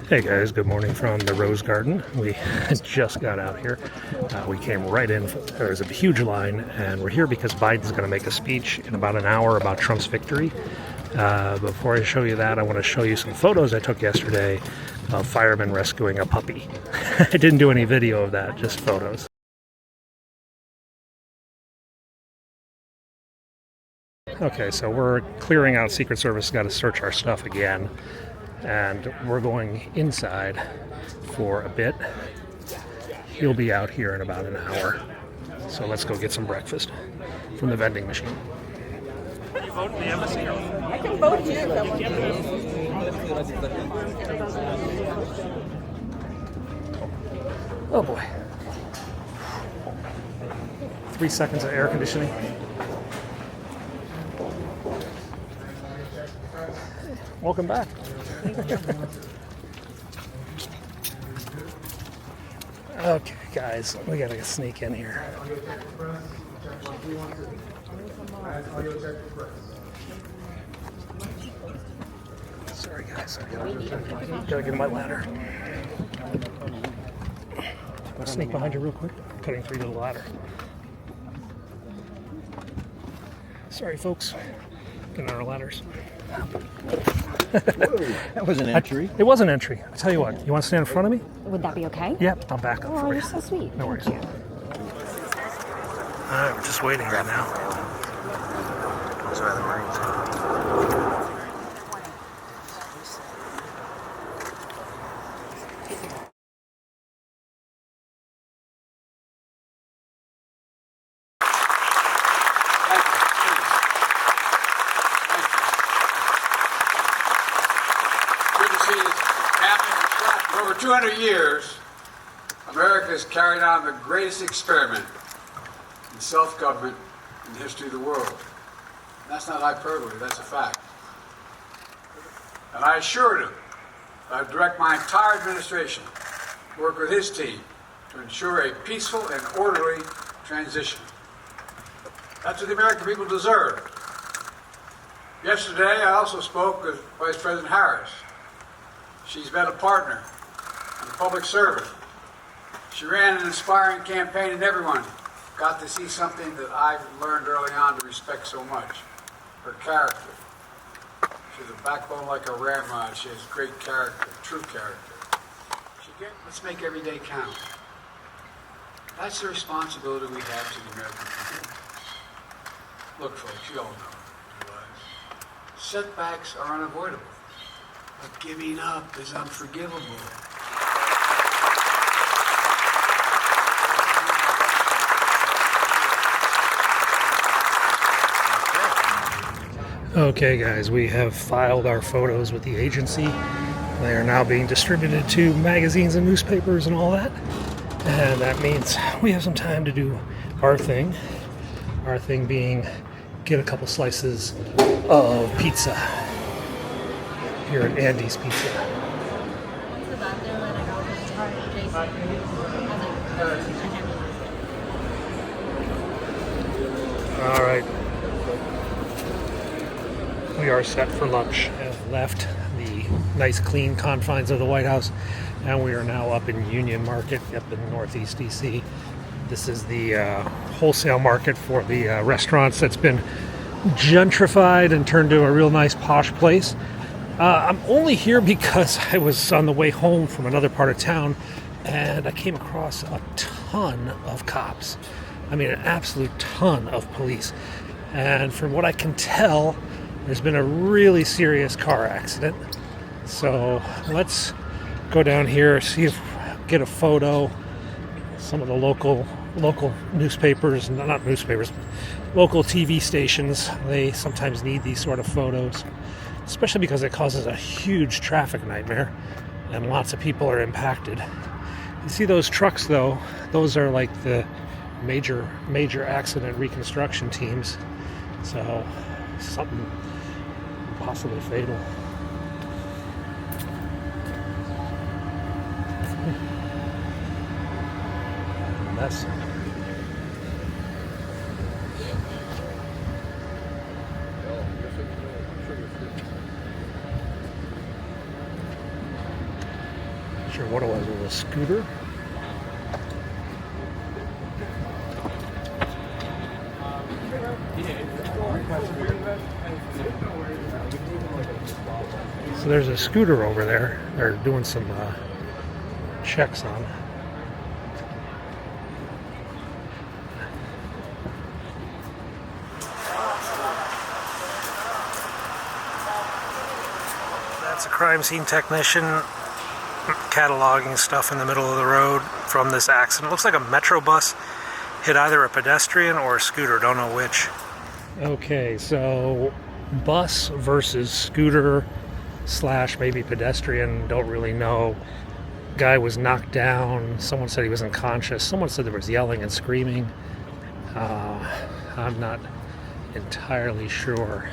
Hey guys, good morning from the Rose Garden. We just got out here. We came right in. There's a huge line, and we're here because Biden's going to make a speech in about an hour about Trump's victory. Before I show you that, I want to show you some photos I took yesterday of firemen rescuing a puppy. I didn't do any video of that, just photos. Okay, so we're clearing out. Secret Service got to search our stuff again. And we're going inside for a bit. He'll be out here in about an hour. So let's go get some breakfast from the vending machine. Can you vote in the embassy? I can vote here if I want to. Oh boy. 3 seconds of air conditioning. Welcome back. Okay, guys, we gotta sneak in here. Sorry, guys, I gotta get my ladder. I'll sneak behind you real quick. I'm cutting through the ladder. Sorry, folks. Getting our ladders. That was an entry. It was an entry. I tell you what, you want to stand in front of me? Would that be okay? Yep, I'll back up for you. You're so sweet. No worries. Thank you. Alright, we're just waiting right now. Those are the Marines. For over 200 years, America has carried on the greatest experiment in self-government in the history of the world. And that's not hyperbole, that's a fact. And I assured him that I'd direct my entire administration to work with his team to ensure a peaceful and orderly transition. That's what the American people deserve. Yesterday, I also spoke with Vice President Harris. She's been a partner and a public servant. She ran an inspiring campaign, and everyone got to see something that I've learned early on to respect so much: her character. She's a backbone like a ramrod. She has great character, true character. Let's make every day count. That's the responsibility we have to the American people. Look, folks, you all know it. Setbacks are unavoidable. But giving up is unforgivable. Okay, guys, we have filed our photos with the agency. They are now being distributed to magazines and newspapers and all that. And that means we have some time to do our thing. Our thing being get a couple slices of pizza here at Andy's Pizza. All right. We are set for lunch. Have left the nice clean confines of the White House, and we are now up in Union Market up in Northeast DC. This is the wholesale market for the restaurants that's been gentrified and turned to a real nice posh place. I'm only here because I was on the way home from another part of town, and I came across a ton of cops. I mean, an absolute ton of police. And from what I can tell, there's been a really serious car accident. So let's go down here, see if get a photo. Some of the local newspapers, not newspapers, local TV stations, they sometimes need these sort of photos, especially because it causes a huge traffic nightmare and lots of people are impacted. You see those trucks though, those are like the major accident reconstruction teams. So something possibly fatal. Mess. sure what it was. It was a scooter. So there's a scooter over there. They're doing some checks on. That's a crime scene technician cataloging stuff in the middle of the road from this accident. It looks like a metro bus hit either a pedestrian or a scooter, don't know which. Okay, so bus versus scooter slash maybe pedestrian, don't really know. Guy was knocked down. Someone said he was unconscious. Someone said there was yelling and screaming. I'm not entirely sure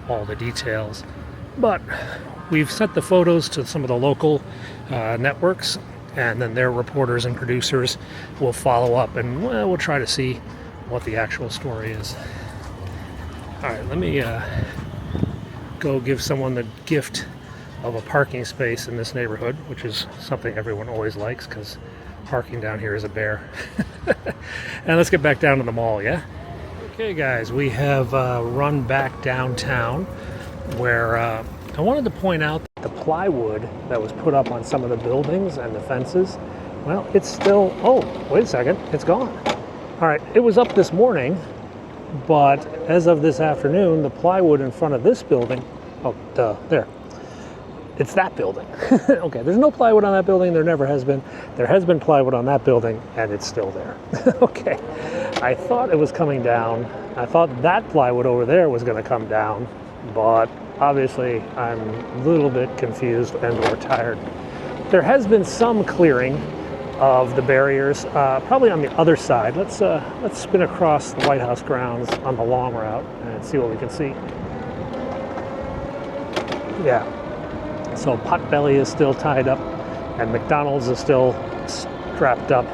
all the details, but we've sent the photos to some of the local networks, and then their reporters and producers will follow up, and we'll try to see what the actual story is. All right, let me go give someone the gift of a parking space in this neighborhood, which is something everyone always likes because parking down here is a bear. And let's get back down to the mall, yeah? Okay, guys, we have run back downtown where I wanted to point out that the plywood that was put up on some of the buildings and the fences, well, it's still, oh, wait a second, it's gone. All right, it was up this morning, but as of this afternoon, the plywood in front of this building, oh, duh, there. It's that building. Okay, there's no plywood on that building. There never has been. There has been plywood on that building, and it's still there. Okay, I thought it was coming down. I thought that plywood over there was going to come down, but obviously I'm a little bit confused and or tired. There has been some clearing of the barriers, probably on the other side. Let's spin across the White House grounds on the long route and see what we can see. Yeah. So Potbelly is still tied up, and McDonald's is still strapped up.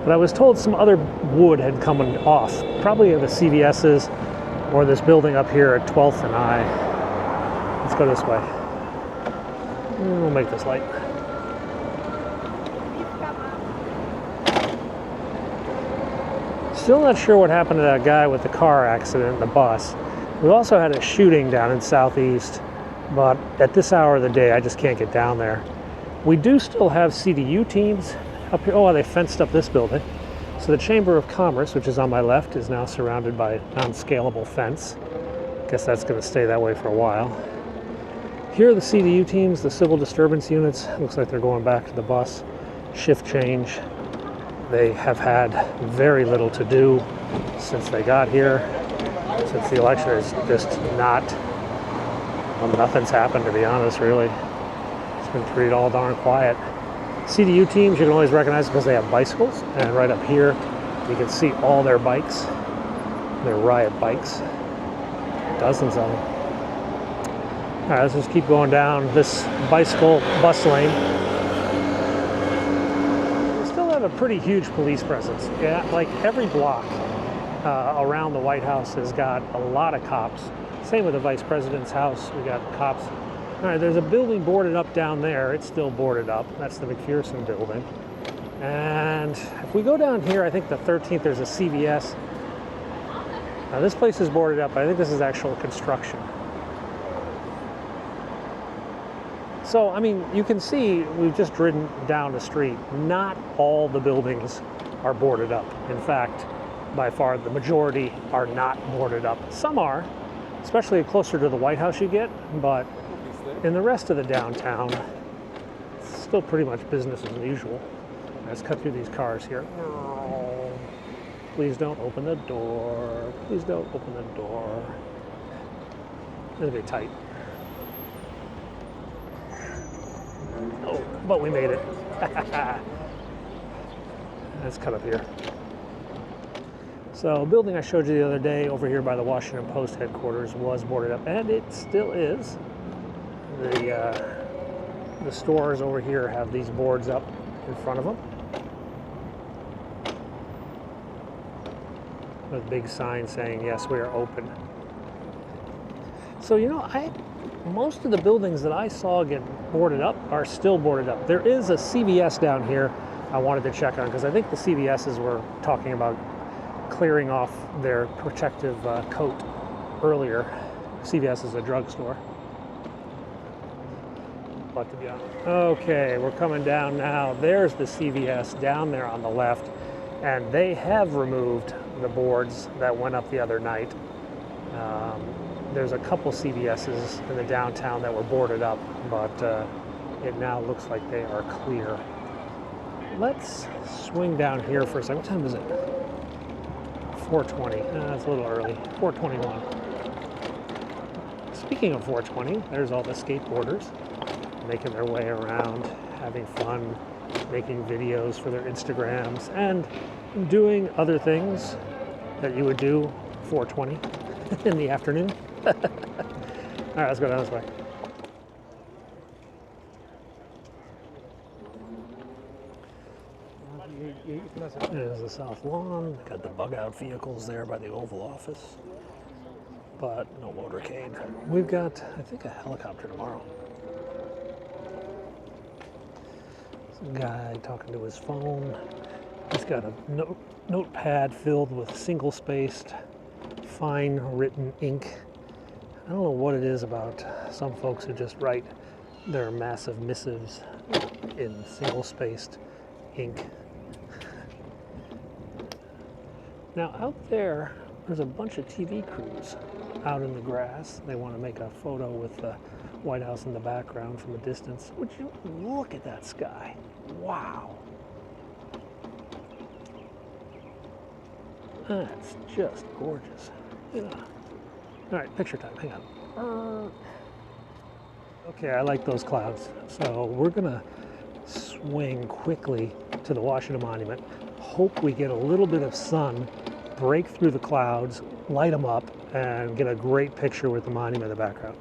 But I was told some other wood had come off, probably the CVS's or this building up here at 12th and I. Let's go this way. We'll make this light. Still not sure what happened to that guy with the car accident in the bus. We also had a shooting down in Southeast. But at this hour of the day, I just can't get down there. We do still have CDU teams up here. Oh, they fenced up this building. So the Chamber of Commerce, which is on my left, is now surrounded by a non-scalable fence. Guess that's going to stay that way for a while. Here are the CDU teams, the civil disturbance units. Looks like they're going back to the bus. Shift change. They have had very little to do since they got here. Since the election is just not... Well, nothing's happened, to be honest, really. It's been pretty all darn quiet. CDU teams, you can always recognize because they have bicycles. And right up here, you can see all their bikes. Their riot bikes. Dozens of them. All right, let's just keep going down this bicycle bus lane. We still have a pretty huge police presence. Yeah, like every block around the White House has got a lot of cops. Same with the Vice President's house. We got cops. All right, there's a building boarded up down there. It's still boarded up. That's the McPherson building. And if we go down here, I think the 13th, there's a CVS. Now this place is boarded up, but I think this is actual construction. So, I mean, you can see we've just ridden down the street. Not all the buildings are boarded up. In fact, by far the majority are not boarded up. Some are. Especially closer to the White House you get, but in the rest of the downtown, it's still pretty much business as usual. Let's cut through these cars here. Please don't open the door. Please don't open the door. It's a bit tight. Oh, but we made it. Let's cut up here. So, a building I showed you the other day over here by the Washington Post headquarters was boarded up, and it still is. The stores over here have these boards up in front of them with big signs saying, yes, we are open. So, you know, most of the buildings that I saw get boarded up are still boarded up. There is a CVS down here I wanted to check on because I think the CVSs were talking about clearing off their protective coat earlier. CVS is a drugstore. But to be honest, okay, we're coming down now. There's the CVS down there on the left, and they have removed the boards that went up the other night. There's a couple CVSs in the downtown that were boarded up, but it now looks like they are clear. Let's swing down here for a second. What time is it? 4:20. It's a little early. 4:21. Speaking of 4:20, there's all the skateboarders making their way around, having fun, making videos for their Instagrams, and doing other things that you would do 4:20 in the afternoon. All right, let's go down this way. There's the South Lawn. Got the bug-out vehicles there by the Oval Office, but no motorcade. We've got, I think, a helicopter tomorrow. Some guy talking to his phone. He's got a notepad filled with single-spaced, fine-written ink. I don't know what it is about some folks who just write their massive missives in single-spaced ink. Now out there's a bunch of TV crews out in the grass. They want to make a photo with the White House in the background from a distance. Would you look at that sky? Wow. That's just gorgeous. Yeah. All right, picture time, hang on. Okay, I like those clouds. So we're gonna swing quickly to the Washington Monument. Hope we get a little bit of sun, break through the clouds, light them up, and get a great picture with the monument in the background.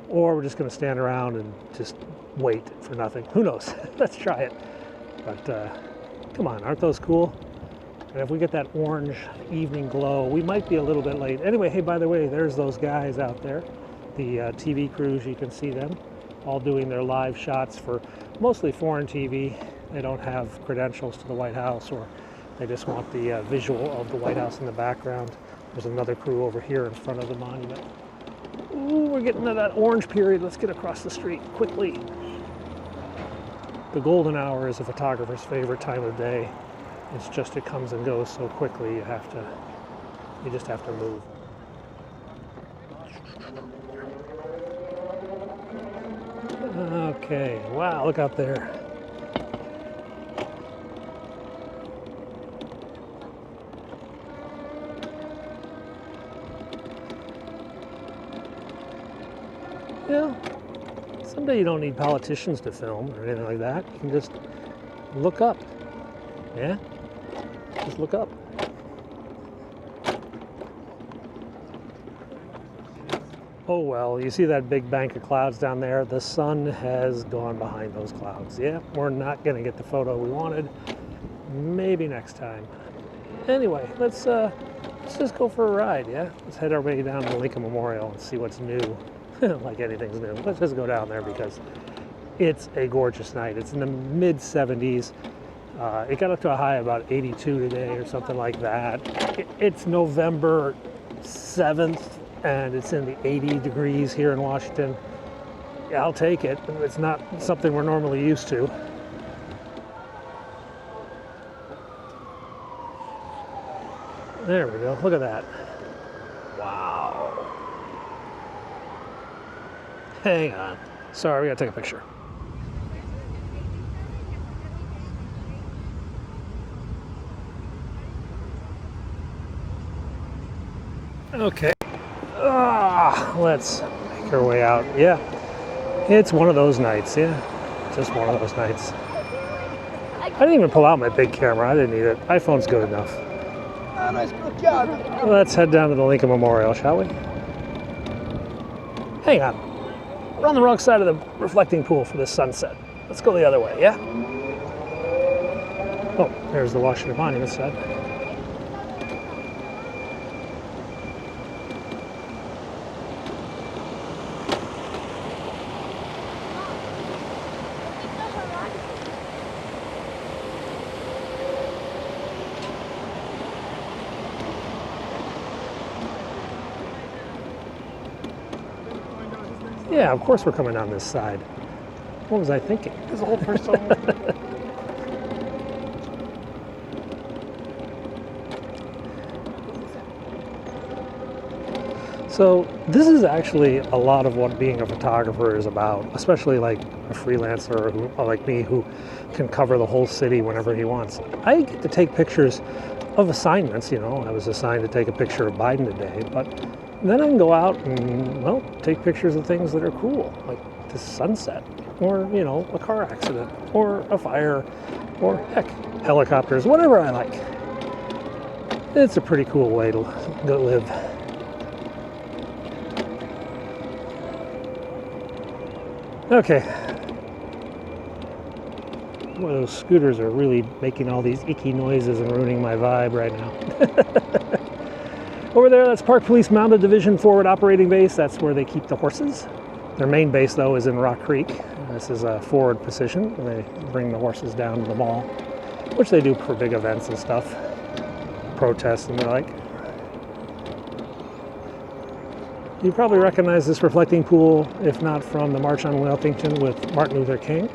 Or we're just gonna stand around and just wait for nothing. Who knows? Let's try it. But come on, aren't those cool? And if we get that orange evening glow, we might be a little bit late. Anyway, hey, by the way, there's those guys out there, the TV crews, you can see them, all doing their live shots for mostly foreign TV. They don't have credentials to the White House, or they just want the visual of the White House in the background. There's another crew over here in front of the monument. Ooh, we're getting to that orange period. Let's get across the street quickly. The golden hour is a photographer's favorite time of day. It's just, it comes and goes so quickly, you just have to move. Okay, wow, look out there. Yeah, someday you don't need politicians to film or anything like that. You can just look up. Yeah? Just look up. Oh well, you see that big bank of clouds down there? The sun has gone behind those clouds. Yeah, we're not going to get the photo we wanted. Maybe next time. Anyway, let's just go for a ride, yeah? Let's head our way down to the Lincoln Memorial and see what's new. Like anything's new. Let's just go down there because it's a gorgeous night. It's in the mid-70s. It got up to a high of about 82 today or something like that. It's November 7th and it's in the 80 degrees here in Washington. Yeah, I'll take it. It's not something we're normally used to. There we go. Look at that. Wow. Hang on. Sorry, we gotta take a picture. Okay. Let's make our way out. Yeah. It's one of those nights, yeah. Just one of those nights. I didn't even pull out my big camera. I didn't need it. iPhone's good enough. Let's head down to the Lincoln Memorial, shall we? Hang on. We're on the wrong side of the reflecting pool for this sunset. Let's go the other way, yeah? Oh, there's the Washington Monument side. Yeah, of course we're coming down this side. What was I thinking? There's a whole person. So this is actually a lot of what being a photographer is about, especially like a freelancer like me who can cover the whole city whenever he wants. I get to take pictures of assignments, you know. I was assigned to take a picture of Biden today, but then I can go out and, well, take pictures of things that are cool, like the sunset, or, you know, a car accident, or a fire, or heck, helicopters, whatever I like. It's a pretty cool way to go live. Okay. Boy, those scooters are really making all these icky noises and ruining my vibe right now. Over there, that's Park Police Mounted Division Forward Operating Base. That's where they keep the horses. Their main base, though, is in Rock Creek. This is a forward position. They bring the horses down to the mall, which they do for big events and stuff, protests and the like. You probably recognize this reflecting pool, if not from the March on Wellington with Martin Luther King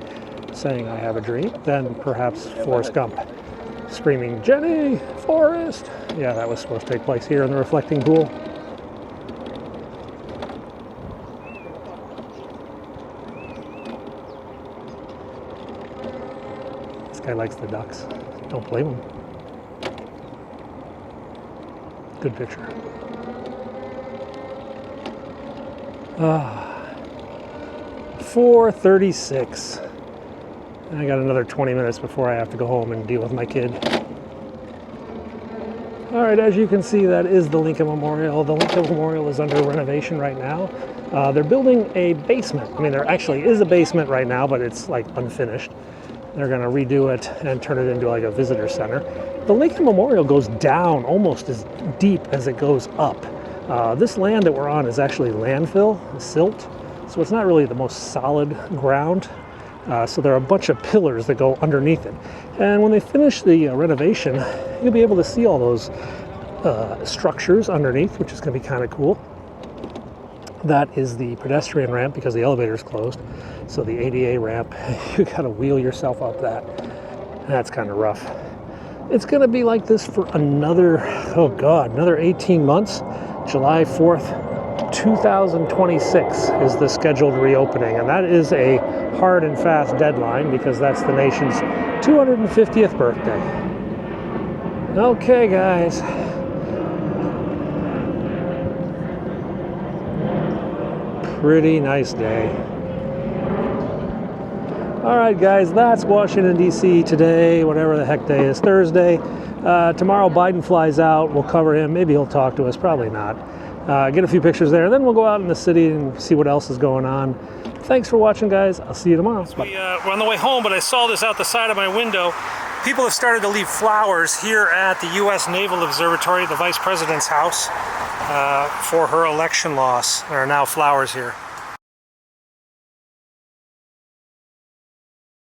saying, "I have a dream," then perhaps Forrest Gump screaming, "Jenny, Forrest!" Yeah, that was supposed to take place here in the reflecting pool. This guy likes the ducks. Don't blame him. Good picture. 4:36. I got another 20 minutes before I have to go home and deal with my kid. All right, as you can see, that is the Lincoln Memorial. The Lincoln Memorial is under renovation right now. They're building a basement. I mean, there actually is a basement right now, but it's like unfinished. They're gonna redo it and turn it into like a visitor center. The Lincoln Memorial goes down almost as deep as it goes up. This land that we're on is actually landfill, silt, so it's not really the most solid ground. So there are a bunch of pillars that go underneath it. And when they finish the renovation, you'll be able to see all those structures underneath, which is going to be kind of cool. That is the pedestrian ramp because the elevator is closed. So the ADA ramp, you got to wheel yourself up that. That's kind of rough. It's going to be like this for another, oh God, another 18 months. July 4th, 2026 is the scheduled reopening, and that is a hard and fast deadline because that's the nation's 250th birthday. Okay, guys. Pretty nice day. All right, guys, that's Washington, D.C. today, whatever the heck day is, Thursday. Tomorrow Biden flies out. We'll cover him. Maybe he'll talk to us. Probably not. Get a few pictures there. Then we'll go out in the city and see what else is going on. Thanks for watching, guys. I'll see you tomorrow. We're on the way home, but I saw this out the side of my window. People have started to leave flowers here at the U.S. Naval Observatory, the Vice President's house, for her election loss. There are now flowers here.